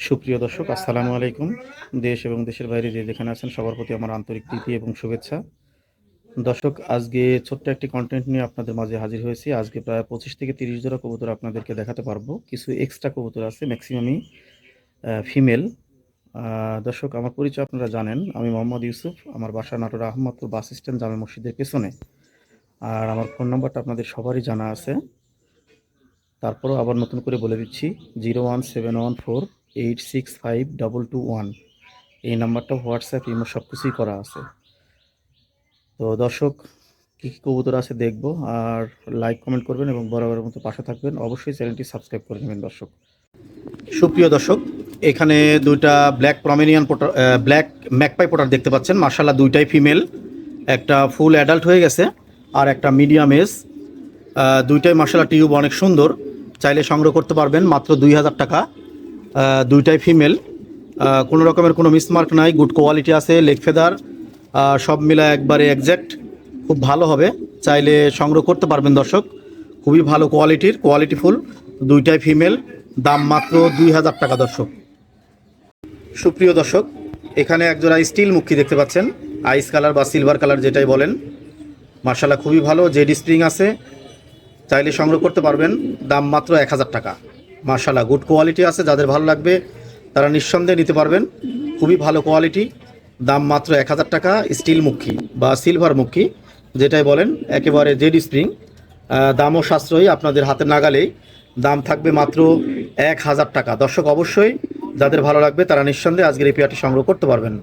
সুপ্রিয় দর্শক, আসসালামু আলাইকুম। দেশ এবং দেশের বাইরে যে যেখানে আছেন সবার প্রতি আমার আন্তরিক প্রীতি এবং শুভেচ্ছা। দর্শক, আজকে ছোট্ট একটি কন্টেন্ট নিয়ে আপনাদের মাঝে হাজির হয়েছি। আজকে প্রায় 25 থেকে 30 জোড়া কবুতর আপনাদেরকে দেখাতে পারবো। কিছু এক্সট্রা কবুতর আছে, ম্যাক্সিমামই ফিমেল। দর্শক, আমার পরিচয় আপনারা জানেন। আমি মোহাম্মদ ইউসুফ। আমার বাসা নাটোর আহমদপুর বাস স্ট্যান্ড জামে মসজিদের পেছনে। আর আমার ফোন নাম্বারটা আপনাদের সবারই জানা আছে। তারপরও আবার নতুন করে বলে দিচ্ছি, 01714865221। এই নাম্বারটা হোয়াটসঅ্যাপ, ইমো সব কিছুই করা আছে। তো দর্শক, কী কী কবুতর আছে দেখবো, আর লাইক কমেন্ট করবেন এবং বরাবরের মতো পাশে থাকবেন। অবশ্যই চ্যানেলটি সাবস্ক্রাইব করে নেবেন। দর্শক, সুপ্রিয় দর্শক, এখানে দুইটা black Pomeranian pouter, black magpie pouter দেখতে পাচ্ছেন। মার্শাল্লাহ, দুইটাই ফিমেল। একটা ফুল অ্যাডাল্ট হয়ে গেছে আর একটা মিডিয়াম এজ। দুইটাই মার্শাল্লাহ টিউব অনেক সুন্দর। চাইলে সংগ্রহ করতে পারবেন মাত্র 2000 টাকা। দুইটাই ফিমেল। কোনো রকমের কোনো মিসমার্ক নাই, গুড কোয়ালিটি আছে, লেগ ফেদার সব মিলা একবারে একজ্যাক্ট, খুব ভালো হবে। চাইলে সংগ্রহ করতে পারবেন দর্শক। খুবই ভালো কোয়ালিটির, কোয়ালিটিফুল। দুইটাই ফিমেল, দাম মাত্র 2000 টাকা দর্শক। সুপ্রিয় দর্শক, এখানে একজোড়া স্টিল মুখী দেখতে পাচ্ছেন, আইস কালার বা সিলভার কালার যেটাই বলেন। মার্শাল্লাহ খুবই ভালো, জেডি স্প্রিং আছে। চাইলে সংগ্রহ করতে পারবেন, দাম মাত্র 1000 টাকা। মার্শাল্লাহ গুড কোয়ালিটি আছে, যাদের ভালো লাগবে তারা নিঃসন্দেহে নিতে পারবেন। খুবই ভালো কোয়ালিটি, দাম মাত্র 1000 টাকা। স্টিল মুখী বা সিলভার মুখী যেটাই বলেন, একেবারে জেডি স্প্রিং। দামও সাশ্রয়ী, আপনাদের হাতে নাগালেই। দাম থাকবে মাত্র 1000 টাকা। দর্শক, অবশ্যই যাদের ভালো লাগবে তারা নিঃসন্দেহে আজকের এই পেয়ারটি সংগ্রহ করতে পারবেন।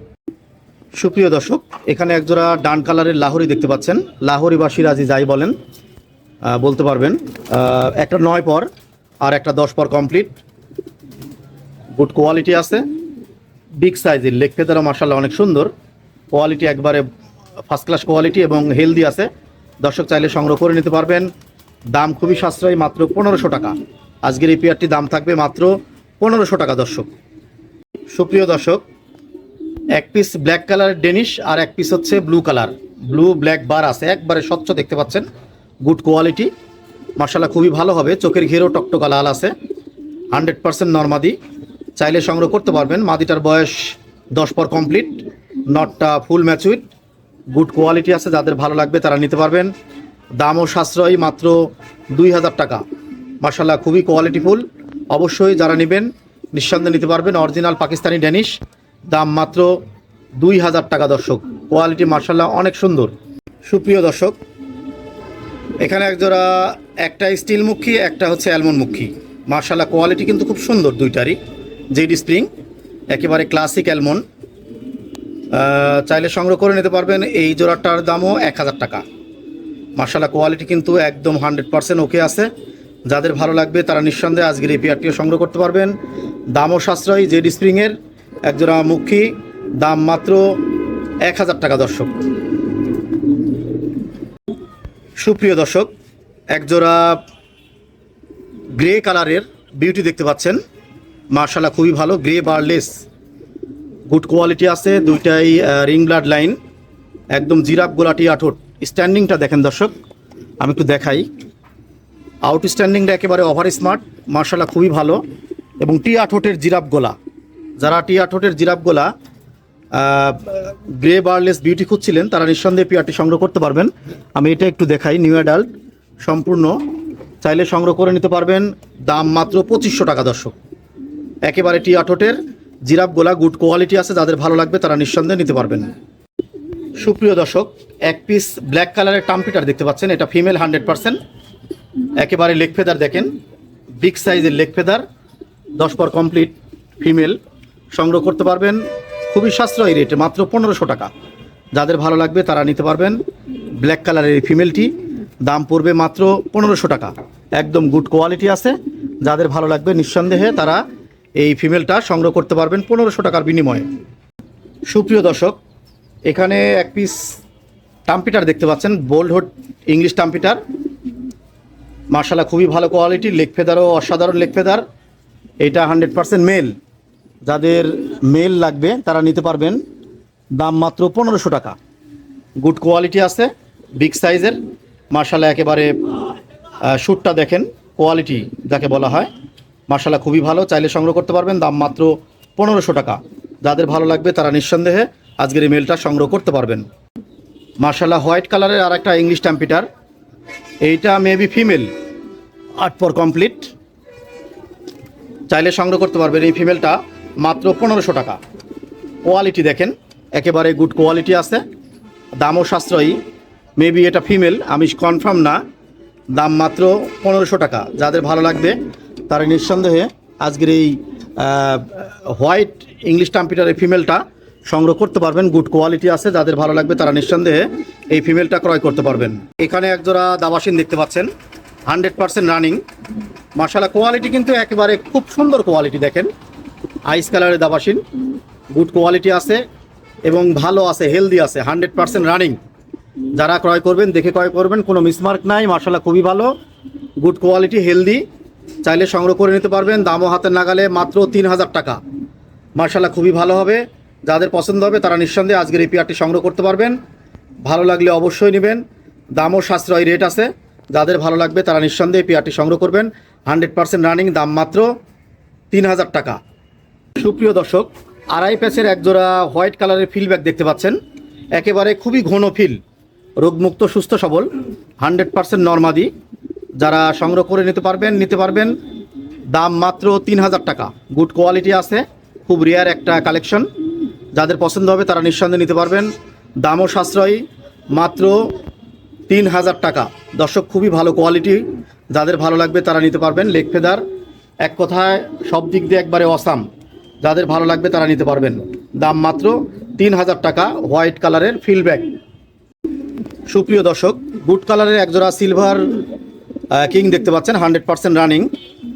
সুপ্রিয় দর্শক, এখানে একজোড়া ডান কালারের লাহোরি দেখতে পাচ্ছেন। লাহোরি বা সিরাজি যাই বলেন, বলতে পারবেন। একটা 9 পর আর একটা 10 পর কমপ্লিট। গুড কোয়ালিটি আছে, বিগ সাইজের, লেগ ফেদারও মার্শাল্লাহ অনেক সুন্দর। কোয়ালিটি একবারে ফার্স্ট ক্লাস কোয়ালিটি এবং হেলদি আছে। দর্শক, চাইলে সংগ্রহ করে নিতে পারবেন। দাম খুবই সাশ্রয়ী, মাত্র 1500 টাকা। আজকের এই পেয়ারটির দাম থাকবে মাত্র 1500 টাকা দর্শক। সুপ্রিয় দর্শক, এক পিস ব্ল্যাক কালারের ডেনিশ আর এক পিস হচ্ছে ব্লু কালার, ব্লু ব্ল্যাক বার আছে, একবারে স্বচ্ছ দেখতে পাচ্ছেন। গুড কোয়ালিটি, মার্শাল্লাহ খুবই ভালো হবে। চোখের ঘেরও টকটকা লাল আছে, 100% নরমাদি। চাইলে সংগ্রহ করতে পারবেন। মাদিটার বয়স 10 পর কমপ্লিট, নটটা ফুল ম্যাচুইড। গুড কোয়ালিটি আছে, যাদের ভালো লাগবে তারা নিতে পারবেন। দামও সাশ্রয়ী, মাত্র 2000 টাকা। মার্শাল্লাহ খুবই কোয়ালিটিফুল। অবশ্যই যারা নেবেন নিঃসন্দেহে নিতে পারবেন। অরিজিনাল পাকিস্তানি ড্যানিশ, দাম মাত্র 2000 টাকা দর্শক। কোয়ালিটি মার্শাল্লাহ অনেক সুন্দর। সুপ্রিয় দর্শক, এখানে একজোড়া, একটা স্টিল মুখী, একটা হচ্ছে অ্যালমন্ড মুখী। মার্শাল্লাহ কোয়ালিটি কিন্তু খুব সুন্দর দুইটারই। জেডি স্প্রিং, একেবারে ক্লাসিক অ্যালমন্ড। চাইলে সংগ্রহ করে নিতে পারবেন। এই জোড়াটার দামও 1000 টাকা। মার্শাল্লাহ কোয়ালিটি কিন্তু একদম 100% ওকে আছে। যাদের ভালো লাগবে তারা নিঃসন্দেহে আজকের এই পেয়ারটিও সংগ্রহ করতে পারবেন। দামও সাশ্রয়ী, জেডি স্প্রিংয়ের একজোড়া মুখী, দাম মাত্র 1000 টাকা দর্শক। সুপ্রিয় দর্শক, একজোড়া গ্রে কালারের বিউটি দেখতে পাচ্ছেন। মার্শাল্লাহ খুবই ভালো, গ্রে বারলেস, গুড কোয়ালিটি আছে। দুইটাই রিং ব্লাড লাইন, একদম জিরাফ গোলাটি আঠোট। স্ট্যান্ডিংটা দেখেন দর্শক, আমি একটু দেখাই। আউটস্ট্যান্ডিংটা একেবারে ওভার স্মার্ট, মার্শাল্লাহ খুবই ভালো। এবং টি আঠোটের জিরাফ গোলা, যারা টি আঠোটের জিরাফ গোলা গ্রে বারলেস বিউটি খুঁজছিলেন তারা নিঃসন্দেহে পেয়ারটি সংগ্রহ করতে পারবেন। আমি এটা একটু দেখাই, নিউ অ্যাডাল্ট সম্পূর্ণ। চাইলে সংগ্রহ করে নিতে পারবেন। দাম মাত্র 2500 টাকা দর্শক। একেবারে টি আঠোটের জিরাফ গোলা, গুড কোয়ালিটি আছে। যাদের ভালো লাগবে তারা নিঃসন্দেহে নিতে পারবেন। সুপ্রিয় দর্শক, এক পিস ব্ল্যাক কালারের টাম্পিটার দেখতে পাচ্ছেন। এটা ফিমেল 100%। একেবারে লেগ ফেদার দেখেন, বিগ সাইজের লেগ ফেদার, 10 পর কমপ্লিট, ফিমেল। সংগ্রহ করতে পারবেন খুবই সাশ্রয়ী রেটে, মাত্র 1500 টাকা। যাদের ভালো লাগবে তারা নিতে পারবেন। ব্ল্যাক কালারের এই ফিমেলটি, দাম পড়বে মাত্র 1500 টাকা। একদম গুড কোয়ালিটি আছে। যাদের ভালো লাগবে নিঃসন্দেহে তারা এই ফিমেলটা সংগ্রহ করতে পারবেন 1500 টাকার বিনিময়ে। সুপ্রিয় দর্শক, এখানে এক পিস টাম্পিটার দেখতে পাচ্ছেন, বোল্ড হোড ইংলিশ টাম্পিটার। মার্শাল্লাহ খুবই ভালো কোয়ালিটি, লেগ ফেদারও অসাধারণ লেগ ফেদার। এটা 100% মেল। যাদের মেল লাগবে তারা নিতে পারবেন। দাম মাত্র 1500 টাকা। গুড কোয়ালিটি আছে, বিগ সাইজের। মার্শাল্লাহ একেবারে শ্যুটটা দেখেন, কোয়ালিটি যাকে বলা হয়। মাশাআল্লাহ খুবই ভালো, চাইলে সংগ্রহ করতে পারবেন, দাম মাত্র 1500 টাকা। যাদের ভালো লাগবে তারা নিঃসন্দেহে আজকের এই মেলটা সংগ্রহ করতে পারবেন। মাশাআল্লাহ হোয়াইট কালারের আর একটা ইংলিশ ট্যাম্পিটার, এইটা মেবি ফিমেল, 8 পর কমপ্লিট, চাইলে সংগ্রহ করতে পারবেন। এই ফিমেলটা মাত্র 1500 টাকা। কোয়ালিটি দেখেন, একেবারে গুড কোয়ালিটি আছে, দামও সাশ্রয়ী। মেবি এটা ফিমেল, আমি কনফার্ম না, দাম মাত্র 1500 টাকা। যাদের ভালো লাগবে তারা নিঃসন্দেহে আজকের এই হোয়াইট ইংলিশ ট্যাম্পিটারের ফিমেলটা সংগ্রহ করতে পারবেন। গুড কোয়ালিটি আছে, যাদের ভালো লাগবে তারা নিঃসন্দেহে এই ফিমেলটা ক্রয় করতে পারবেন। এখানে একজোড়া দাবাসিন দেখতে পাচ্ছেন, 100% রানিং। মাশাআল্লাহ কোয়ালিটি কিন্তু একেবারে খুব সুন্দর কোয়ালিটি, দেখেন আইস কালারের দাবাসিন, গুড কোয়ালিটি আছে এবং ভালো আছে, হেলদি আছে, 100% রানিং। যারা ক্রয় করবেন দেখে ক্রয় করবেন, কোনো মিসমার্ক নাই। মাশাআল্লাহ খুবই ভালো, গুড কোয়ালিটি, হেলদি, চাইলে সংগ্রহ করে নিতে পারবেন। দামও হাতের নাগালে, মাত্র 3000 টাকা। মাশাআল্লাহ খুবই ভালো হবে, যাদের পছন্দ হবে তারা নিঃসন্দেহে আজকের এই পেয়ারটি সংগ্রহ করতে পারবেন। ভালো লাগলে অবশ্যই নেবেন, দামও সাশ্রয়ী রেট আছে। যাদের ভালো লাগবে তারা নিঃসন্দেহে পেয়ারটি সংগ্রহ করবেন। 100% রানিং, দাম মাত্র 3000 টাকা। সুপ্রিয় দর্শক, আড়াই প্যাচের একজোড়া হোয়াইট কালারের ফিল ব্যাগ দেখতে পাচ্ছেন, একেবারে খুবই ঘন ফিল, রোগমুক্ত, সুস্থ সবল, 100% নরমাদি। যারা সংগ্রহ করে নিতে পারবেন, দাম মাত্র 3000 টাকা। গুড কোয়ালিটি আছে, খুব রেয়ার একটা কালেকশন। যাদের পছন্দ হবে তারা নিঃসন্দেহে নিতে পারবেন, দামও সাশ্রয়ী, মাত্র 3000 টাকা। দর্শক খুবই ভালো কোয়ালিটি, যাদের ভালো লাগবে তারা নিতে পারবেন। লেগ ফেদার, এক কথায় সব দিক দিয়ে একবারে অসাম। যাদের ভালো লাগবে তারা নিতে পারবেন, দাম মাত্র 3000 টাকা। হোয়াইট কালারের ফিল ব্যাগ। সুপ্রিয় দর্শক, গুড কালারের একজোড়া সিলভার কিং দেখতে পাচ্ছেন, 100% রানিং,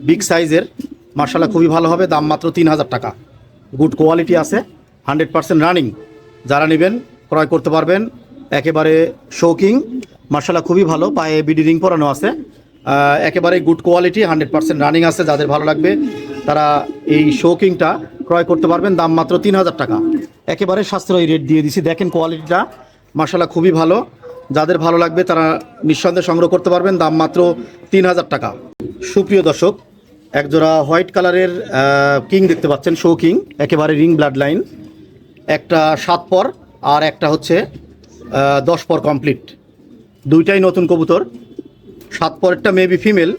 বিগ সাইজের। মাশাআল্লাহ খুবই ভালো হবে, দাম মাত্র 3000 টাকা। গুড কোয়ালিটি আছে, 100% রানিং। যারা নেবেন ক্রয় করতে পারবেন। একেবারে শৌকিং, মাশাআল্লাহ খুবই ভালো, পায়ে বিডি রিং পরানো আছে, একেবারে গুড কোয়ালিটি, 100% রানিং আছে। যাদের ভালো লাগবে তারা এই শৌকিংটা ক্রয় করতে পারবেন, দাম মাত্র 3000 টাকা। একেবারে সাশ্রয়ী রেট দিয়ে দিছি, দেখেন কোয়ালিটিটা মাশাআল্লাহ খুবই ভালো। যাদের ভালো লাগবে তারা নিঃসন্দেহে সংগ্রহ করতে পারবেন, দাম মাত্র 3000 টাকা। সুপ্রিয় দর্শক, একজোড়া হোয়াইট কালারের কিং দেখতে পাচ্ছেন, শো কিং, একেবারে রিং ব্লাড লাইন, একটা 7 পর আর একটা হচ্ছে 10 পর কমপ্লিট, দুইটাই নতুন কবুতর। 7 পরেরটা মেবি ফিমেল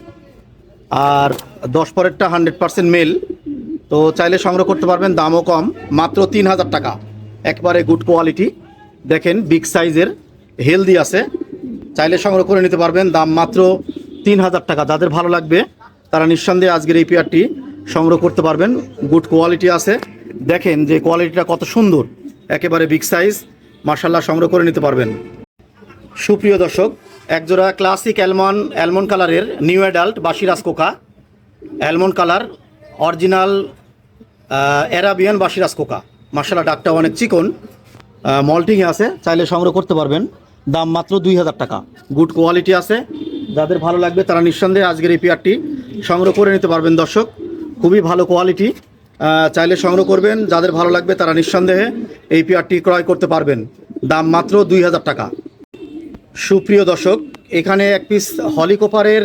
আর 10 পরেরটা 100% মেল। তো চাইলে সংগ্রহ করতে পারবেন, দামও কম, মাত্র 3000 টাকা। একবারে গুড কোয়ালিটি, দেখেন বিগ সাইজের, হেলদি আছে, চাইলে সংগ্রহ করে নিতে পারবেন, দাম মাত্র 3000 টাকা। যাদের ভালো লাগবে তারা নিঃসন্দেহে আজকের এই পেয়ারটি সংগ্রহ করতে পারবেন। গুড কোয়ালিটি আছে, দেখেন যে কোয়ালিটিটা কত সুন্দর, একেবারে বিগ সাইজ, মাশাআল্লাহ সংগ্রহ করে নিতে পারবেন। সুপ্রিয় দর্শক, একজোড়া ক্লাসিক অ্যালমন্ড কালারের নিউ অ্যাডাল্ট বাসিরাজ কোকা, অ্যালমন্ড কালার, অরিজিনাল অ্যারাবিয়ান বাসিরাজ কোকা। মাশাআল্লাহ ডাকটা অনেক চিকন, মল্টিংয়ে আছে, চাইলে সংগ্রহ করতে পারবেন, দাম মাত্র 2000 টাকা। গুড কোয়ালিটি আছে, যাদের ভালো লাগবে তারা নিঃসন্দেহে আজকের এই পেয়ারটি সংগ্রহ করে নিতে পারবেন। দর্শক খুবই ভালো কোয়ালিটি, চাইলে সংগ্রহ করবেন। যাদের ভালো লাগবে তারা নিঃসন্দেহে এই পেয়ারটি ক্রয় করতে পারবেন, দাম মাত্র 2000 টাকা। সুপ্রিয় দর্শক, এখানে এক পিস হলিকপারের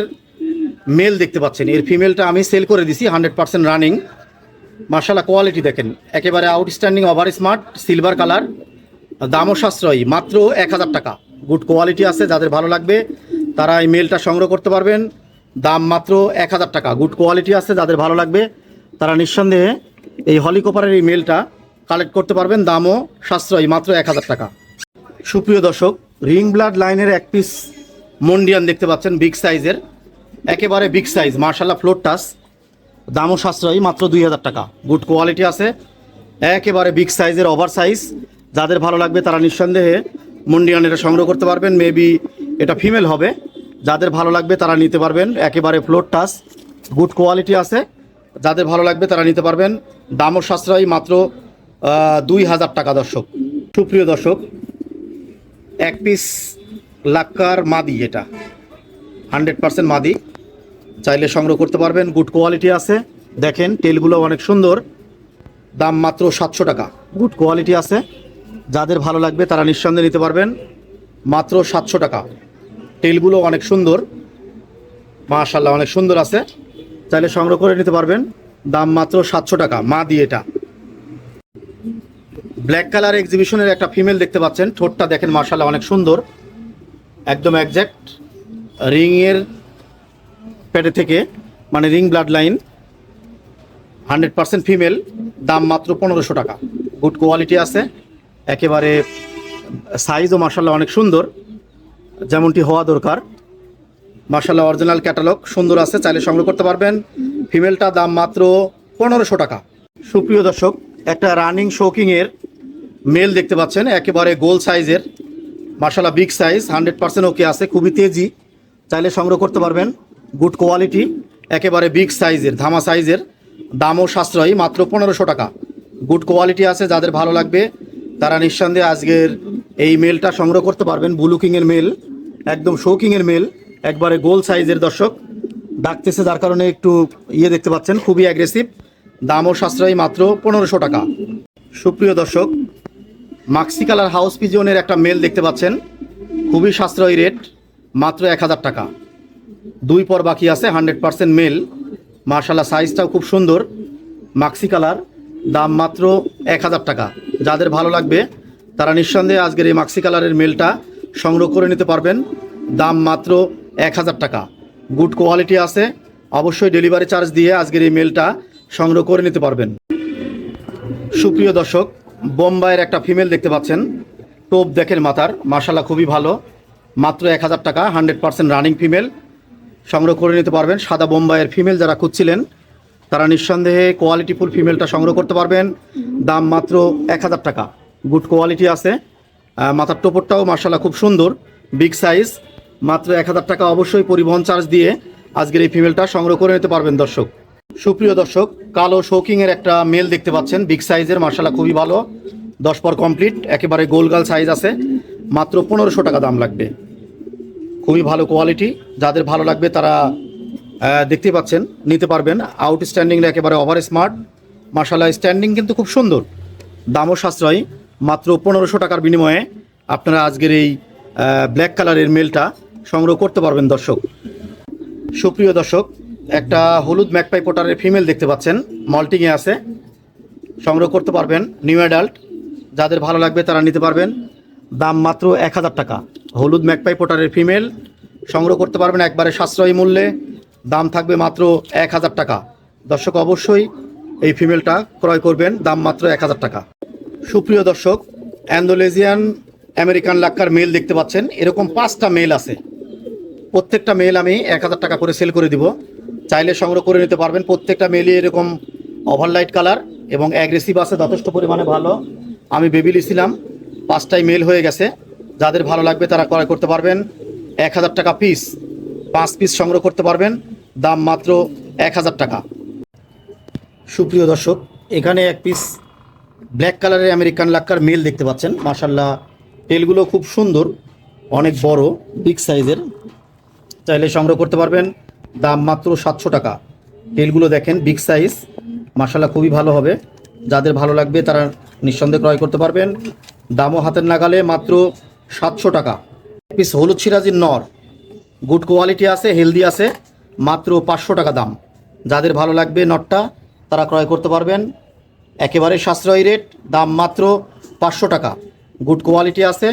মেল দেখতে পাচ্ছেন, এর ফিমেলটা আমি সেল করে দিছি, 100% রানিং। মাশাআল্লাহ কোয়ালিটি দেখেন, একেবারে outstanding, over smart, silver colour, দামও সাশ্রয়ী, মাত্র 1000 টাকা। গুড কোয়ালিটি আছে, যাদের ভালো লাগবে তারা এই মেলটা সংগ্রহ করতে পারবেন, দাম মাত্র 1000 টাকা। গুড কোয়ালিটি আছে, যাদের ভালো লাগবে তারা নিঃসন্দেহে এই হলিকপারের এই মেলটা কালেক্ট করতে পারবেন, দামও সাশ্রয়ী, মাত্র 1000 টাকা। সুপ্রিয় দর্শক, রিং ব্লাড লাইনের এক পিস মন্ডিয়ান দেখতে পাচ্ছেন, বিগ সাইজের, একেবারে বিগ সাইজ, মাশাআল্লাহ ফ্লোর টাচ, দামও সাশ্রয়ী, মাত্র 2000 টাকা। গুড কোয়ালিটি আছে, একেবারে বিগ সাইজের, ওভার সাইজ। যাদের ভালো লাগবে তারা নিঃসন্দেহে মন্ডিয়ান এটা সংগ্রহ করতে পারবেন, মেবি এটা ফিমেল হবে। যাদের ভালো লাগবে তারা নিতে পারবেন, একেবারে ফ্লোর টাচ, গুড কোয়ালিটি আছে। যাদের ভালো লাগবে তারা নিতে পারবেন, দামও সাশ্রয়ী, মাত্র 2000 টাকা। দর্শক, সুপ্রিয় দর্শক, এক পিস লাক্কার মাদি, এটা 100% মাদি, চাইলে সংগ্রহ করতে পারবেন, গুড কোয়ালিটি আছে। দেখেন টেলগুলো অনেক সুন্দর, দাম মাত্র 700 টাকা। গুড কোয়ালিটি আছে, যাদের ভালো লাগবে তারা নিঃসন্দেহে নিতে পারবেন, মাত্র 700 টাকা। টেলগুলো অনেক সুন্দর, মাশাআল্লাহ অনেক সুন্দর আছে, চাইলে সংগ্রহ করে নিতে পারবেন, দাম মাত্র 700 টাকা মা দিয়ে। এটা ব্ল্যাক কালার এক্সিবিশনের একটা ফিমেল দেখতে পাচ্ছেন, ঠোঁটটা দেখেন মাশাআল্লাহ অনেক সুন্দর, একদম একজ্যাক্ট রিংয়ের পেটে থেকে, মানে রিং ব্লাড লাইন, 100% ফিমেল, দাম মাত্র 1500 টাকা। গুড কোয়ালিটি আছে, একেবারে সাইজও মাশাআল্লাহ অনেক সুন্দর, যেমনটি হওয়া দরকার। মাশাআল্লাহ অরিজিনাল ক্যাটালগ সুন্দর আছে, চাইলে সংগ্রহ করতে পারবেন। ফিমেলটা দাম মাত্র 1500 টাকা। সুপ্রিয় দর্শক, একটা রানিং শোকিংয়ের মেল দেখতে পাচ্ছেন, একেবারে গোল সাইজের, মাশাআল্লাহ বিগ সাইজ, 100% ওকে আছে, খুবই তেজি, চাইলে সংগ্রহ করতে পারবেন। গুড কোয়ালিটি, একেবারে বিগ সাইজের, ধামা সাইজের, দামও সাশ্রয়ী, মাত্র 1500 টাকা। গুড কোয়ালিটি আছে, যাদের ভালো লাগবে তারা নিঃসন্দেহে আজকের এই মেলটা সংগ্রহ করতে পারবেন। ব্লুকিংয়ের মেল, একদম শোকিংয়ের মেল, একবারে গোল সাইজের। দর্শক ডাকতেছে যার কারণে একটু দেখতে পাচ্ছেন, খুবই অ্যাগ্রেসিভ, দামও সাশ্রয়ী, মাত্র 1500 টাকা। সুপ্রিয় দর্শক, মাক্সি কালার হাউস পিজনের একটা মেল দেখতে পাচ্ছেন, খুবই সাশ্রয়ী রেট, মাত্র 1000 টাকা। 2 পর বাকি আছে, 100% মেল, মাশাআল্লাহ সাইজটাও খুব সুন্দর, মাক্সি কালার, দাম মাত্র 1000 টাকা। যাদের ভালো লাগবে তারা নিঃসন্দেহে আজকের এই মাক্সি কালারের মেলটা সংগ্রহ করে নিতে পারবেন, দাম মাত্র 1000 টাকা। গুড কোয়ালিটি আছে, অবশ্যই ডেলিভারি চার্জ দিয়ে আজকের এই মেলটা সংগ্রহ করে নিতে পারবেন। সুপ্রিয় দর্শক, বোম্বাইয়ের একটা ফিমেল দেখতে পাচ্ছেন, টোপ দেখেন মাথার, মাশাআল্লাহ খুবই ভালো, মাত্র 1000 টাকা। 100% রানিং ফিমেল, সংগ্রহ করে নিতে পারবেন। সাদা বোম্বাইয়ের ফিমেল যারা খুঁজছিলেন তারা নিঃসন্দেহে কোয়ালিটিফুল ফিমেলটা সংগ্রহ করতে পারবেন, দাম মাত্র 1000 টাকা। গুড কোয়ালিটি আছে, মাথার টোপরটাও মাশাআল্লাহ খুব সুন্দর, বিগ সাইজ, মাত্র 1000 টাকা। অবশ্যই পরিবহন চার্জ দিয়ে আজকের এই ফিমেলটা সংগ্রহ করে নিতে পারবেন। দর্শক, সুপ্রিয় দর্শক, কালো শোকিংয়ের একটা মেল দেখতে পাচ্ছেন, বিগ সাইজের, মাশাআল্লাহ খুবই ভালো, 10 পর কমপ্লিট, একেবারে গোলগাল সাইজ আছে, মাত্র 1500 টাকা দাম লাগবে। খুবই ভালো কোয়ালিটি, যাদের ভালো লাগবে তারা দেখতে পাচ্ছেন নিতে পারবেন। আউটস্ট্যান্ডিং একেবারে ওভার স্মার্ট, মাশাআল্লাহ স্ট্যান্ডিং কিন্তু খুব সুন্দর, দামও সাশ্রয়ী, মাত্র 1500 টাকার বিনিময়ে আপনারা আজকের এই ব্ল্যাক কালারের মেলটা সংগ্রহ করতে পারবেন। দর্শক, সুপ্রিয় দর্শক, একটা হলুদ ম্যাকপাই পোটারের ফিমেল দেখতে পাচ্ছেন, মল্টিংয়ে আছে, সংগ্রহ করতে পারবেন, নিউ অ্যাডাল্ট, যাদের ভালো লাগবে তারা নিতে পারবেন, দাম মাত্র 1000 টাকা। হলুদ ম্যাকপাই পোটারের ফিমেল সংগ্রহ করতে পারবেন একবারে সাশ্রয়ী মূল্যে, দাম থাকবে মাত্র 1000 টাকা। দর্শক অবশ্যই এই ফিমেলটা ক্রয় করবেন, দাম মাত্র 1000 টাকা। সুপ্রিয় দর্শক, অ্যান্ডোলেজিয়ান আমেরিকান লাক্কার মেল দেখতে পাচ্ছেন, এরকম 5টা মেল আছে, প্রত্যেকটা মেল আমি 1000 টাকা করে সেল করে দিব, চাইলে সংগ্রহ করে নিতে পারবেন। প্রত্যেকটা মেলই এরকম ওভারলাইট কালার এবং অ্যাগ্রেসিভ আছে, যথেষ্ট পরিমাণে ভালো। আমি বেবি লিছিলাম, 5টাই মেল হয়ে গেছে, যাদের ভালো লাগবে তারা ক্রয় করতে পারবেন। 1000 টাকা পিস, 5 পিস সংগ্রহ করতে পারবেন, দাম মাত্র 1000 টাকা। সুপ্রিয় দর্শক, এখানে 1 পিস ব্ল্যাক কালারের আমেরিকান লাক্কার মেল দেখতে পাচ্ছেন, মাশাআল্লাহ টেলগুলো খুব সুন্দর, অনেক বড়, বিগ সাইজের, চাইলে সংগ্রহ করতে পারবেন, দাম মাত্র 700 টাকা। টেলগুলো দেখেন বিগ সাইজ, মাশাআল্লাহ খুবই ভালো হবে, যাদের ভালো লাগবে তারা নিঃসন্দেহে ক্রয় করতে পারবেন, দামও হাতের নাগালে, মাত্র 700 টাকা। পিস হলুদ সিরাজির নর, গুড কোয়ালিটি আছে, হেলদি আছে, মাত্র 500 টাকা দাম। যাদের ভালো লাগবে নটটা তারা ক্রয় করতে পারবেন, একেবারে সাশ্রয়ী রেট, দাম মাত্র 500 টাকা। গুড কোয়ালিটি আছে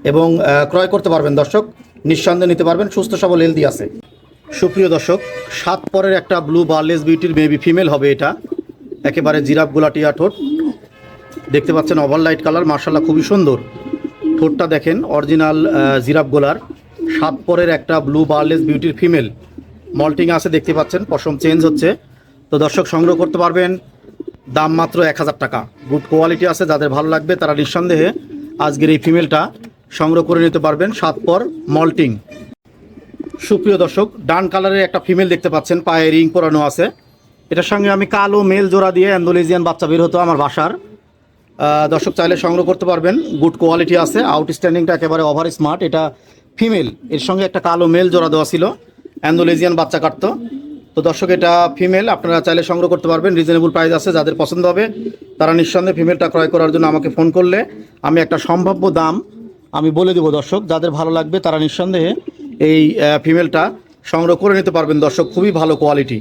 এবং ক্রয় করতে পারবেন। দর্শক নিঃসন্দেহে নিতে পারবেন, সুস্থ সবল হেলদি আছে। সুপ্রিয় দর্শক, 7 পরের একটা ব্লু বার্লেস বিউটির বেবি ফিমেল হবে, এটা একেবারে জিরাফ গোলাটিয়া ঠোঁট দেখতে পাচ্ছেন, ওভারলাইট কালার, মাশাআল্লাহ খুবই সুন্দর, ঠোঁটটা দেখেন অরিজিনাল জিরাফ গোলার। 7 পরের একটা ব্লু বার্লেস বিউটির ফিমেল, মল্টিং আছে দেখতে পাচ্ছেন, পশম চেঞ্জ হচ্ছে। তো দর্শক সংগ্রহ করতে পারবেন, দাম মাত্র 1000 টাকা। গুড কোয়ালিটি আছে, যাদের ভালো লাগবে তারা নিঃসন্দেহে আজকের এই ফিমেলটা সংগ্রহ করে নিতে পারবেন। 7 পর মল্টিং। সুপ্রিয় দর্শক, ডান কালারের একটা ফিমেল দেখতে পাচ্ছেন, পায়ে রিং পরানো আছে, এটার সঙ্গে আমি কালো মেল জোড়া দিয়ে অ্যান্ডোলেজিয়ান বাচ্চা বের হতো আমার বাসার। দর্শক চাইলে সংগ্রহ করতে পারবেন, গুড কোয়ালিটি আছে, আউটস্ট্যান্ডিংটা একেবারে ওভার স্মার্ট। এটা ফিমেল, এর সঙ্গে একটা কালো মেল জোড়া দেওয়া ছিল, অ্যান্ডোলেজিয়ান বাচ্চা কাটতো। তো দর্শক এটা ফিমেল, আপনারা চাইলে সংগ্রহ করতে পারবেন, রিজনেবল প্রাইস আছে, যাদের পছন্দ হবে তারা নিঃসন্দেহে ফিমেলটা ক্রয় করার জন্য আমাকে ফোন করলে আমি একটা সম্ভাব্য দাম আমি বলে দেবো। দর্শক যাদের ভালো লাগবে তারা নিঃসন্দেহে এই ফিমেলটা সংগ্রহ করে নিতে পারবেন। দর্শক খুবই ভালো কোয়ালিটি।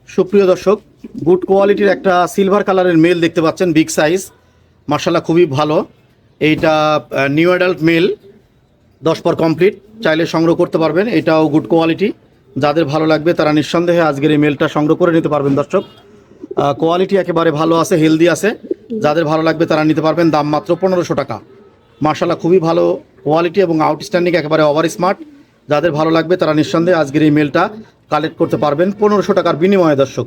সুপ্রিয় দর্শক, গুড কোয়ালিটির একটা সিলভার কালারের মেল দেখতে পাচ্ছেন, বিগ সাইজ, মার্শাল্লাহ খুবই ভালো। এইটা নিউ অ্যাডাল্ট মেল, 10 পর কমপ্লিট, চাইলে সংগ্রহ করতে পারবেন। এটাও গুড কোয়ালিটি, যাদের ভালো লাগবে তারা নিঃসন্দেহে আজকের এই মেলটা সংগ্রহ করে নিতে পারবেন। দর্শক, কোয়ালিটি একেবারে ভালো আছে, হেলদি আছে, যাদের ভালো লাগবে তারা নিতে পারবেন। দাম মাত্র 1500 টাকা। মার্শাল্লাহ খুবই ভালো কোয়ালিটি এবং আউটস্ট্যান্ডিং, একেবারে ওভার স্মার্ট। যাদের ভালো লাগবে তারা নিঃসন্দেহে আজকের এই মেলটা কালেক্ট করতে পারবেন 1500 টাকার বিনিময়ে। দর্শক,